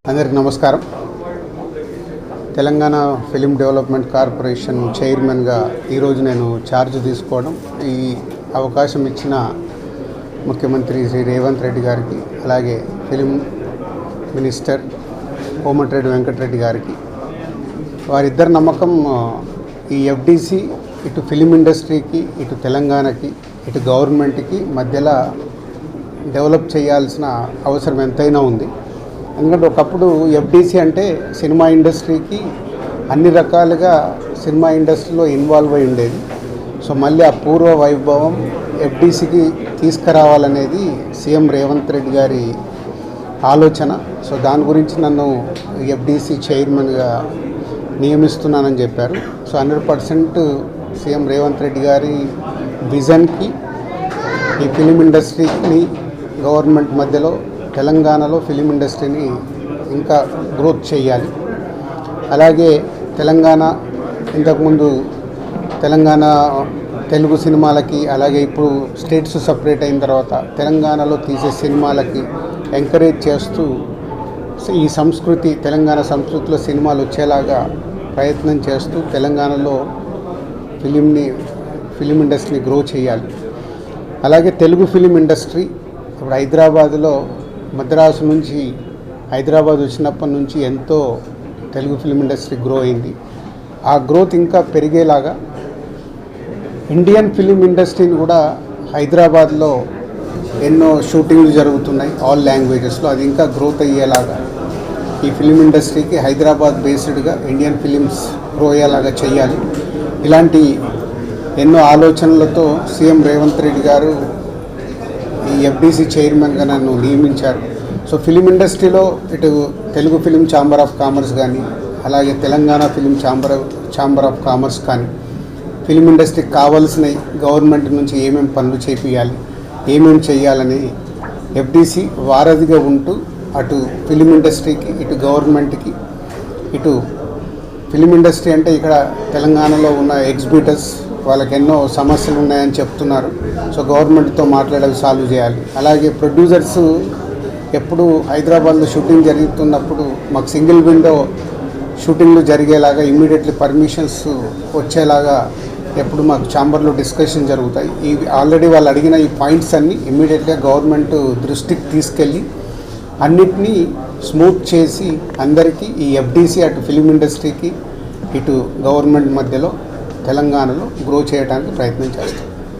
అందరికి నమస్కారం. Telangana film development corporation చైర్మన్గా ఈరోజు నేను ఛార్జ్ తీసుకోవడం, ఈ అవకాశం ఇచ్చిన ముఖ్యమంత్రి శ్రీ రేవంత్ రెడ్డి గారికి, అలాగే ఫిలిం మినిస్టర్ కోమటిరెడ్డి వెంకటరెడ్డి గారికి, వారిద్దరి నమ్మకం ఈ ఎఫ్డిసి ఇటు ఫిలిం ఇండస్ట్రీకి, ఇటు తెలంగాణకి, ఇటు గవర్నమెంట్కి మధ్యలో డెవలప్ చేయాల్సిన అవసరం ఎంతైనా ఉంది. ఎందుకంటే ఒకప్పుడు ఎఫ్డిసి అంటే సినిమా ఇండస్ట్రీకి అన్ని రకాలుగా సినిమా ఇండస్ట్రీలో ఇన్వాల్వ్ అయి ఉండేది. సో మళ్ళీ ఆ పూర్వ వైభవం ఎఫ్డిసికి తీసుకురావాలనేది సీఎం రేవంత్ రెడ్డి గారి ఆలోచన. సో దాని గురించి నన్ను ఎఫ్డిసి చైర్మన్గా నియమిస్తున్నానని చెప్పారు. సో 100% సీఎం రేవంత్ రెడ్డి గారి విజన్కి ఈ ఫిలిం ఇండస్ట్రీని గవర్నమెంట్ మధ్యలో తెలంగాణలో ఫిలిం ఇండస్ట్రీని ఇంకా గ్రోత్ చేయాలి. అలాగే తెలంగాణ ఇంతకుముందు తెలంగాణ తెలుగు సినిమాలకి, అలాగే ఇప్పుడు స్టేట్స్ సపరేట్ అయిన తర్వాత తెలంగాణలో తీసే సినిమాలకి ఎంకరేజ్ చేస్తూ ఈ సంస్కృతి, తెలంగాణ సంస్కృతిలో సినిమాలు వచ్చేలాగా ప్రయత్నం చేస్తూ తెలంగాణలో ఫిలిం ఇండస్ట్రీని గ్రో చేయాలి. అలాగే తెలుగు ఫిలిం ఇండస్ట్రీ ఇప్పుడు హైదరాబాద్లో, మద్రాసు నుంచి హైదరాబాద్ వచ్చినప్పటి నుంచి ఎంతో తెలుగు ఫిలిం ఇండస్ట్రీ గ్రో అయింది. ఆ గ్రోత్ ఇంకా పెరిగేలాగా ఇండియన్ ఫిలిం ఇండస్ట్రీని కూడా హైదరాబాద్లో ఎన్నో షూటింగ్లు జరుగుతున్నాయి ఆల్ లాంగ్వేజెస్లో, అది ఇంకా గ్రోత్ అయ్యేలాగా ఈ ఫిలిం ఇండస్ట్రీకి హైదరాబాద్ బేస్డ్గా ఇండియన్ ఫిలిమ్స్ గ్రో అయ్యేలాగా చేయాలి. ఇలాంటి ఎన్నో ఆలోచనలతో సీఎం రేవంత్ రెడ్డి గారు ఈ ఎఫ్డిసి చైర్మన్గా నన్ను నియమించారు. సో ఫిలిం ఇండస్ట్రీలో ఇటు Telugu film chamber of commerce కానీ, అలాగే Telangana film chamber of commerce కానీ, ఫిలిం ఇండస్ట్రీకి కావాల్సినవి గవర్నమెంట్ నుంచి ఏమేమి పనులు చేయాలి, ఏమేమి చేయాలని ఎఫ్డిసి వారధిగా ఉంటూ అటు ఫిలిం ఇండస్ట్రీకి, ఇటు గవర్నమెంట్కి, ఇటు ఫిలిం ఇండస్ట్రీ అంటే ఇక్కడ తెలంగాణలో ఉన్న ఎగ్జిబిటర్స్ వాళ్ళకి ఎన్నో సమస్యలు ఉన్నాయని చెప్తున్నారు. సో గవర్నమెంట్తో మాట్లాడేవి సాల్వ్ చేయాలి. అలాగే ప్రొడ్యూసర్స్ ఎప్పుడు హైదరాబాద్లో షూటింగ్ జరుగుతున్నప్పుడు మాకు సింగిల్ విండో షూటింగ్లు జరిగేలాగా ఇమ్మీడియట్లీ పర్మిషన్స్ వచ్చేలాగా ఎప్పుడు మాకు ఛాంబర్లో డిస్కషన్ జరుగుతాయి. ఈ ఆల్రెడీ వాళ్ళు అడిగిన ఈ పాయింట్స్ అన్నీ ఇమ్మీడియట్గా గవర్నమెంట్ దృష్టికి తీసుకెళ్ళి అన్నిటినీ స్మూత్ చేసి అందరికీ ఈ ఎఫ్డిసి అటు ఫిలిం ఇండస్ట్రీకి, ఇటు గవర్నమెంట్ మధ్యలో తెలంగాణలో గ్రో చేయడానికి ప్రయత్నం చేస్తాం.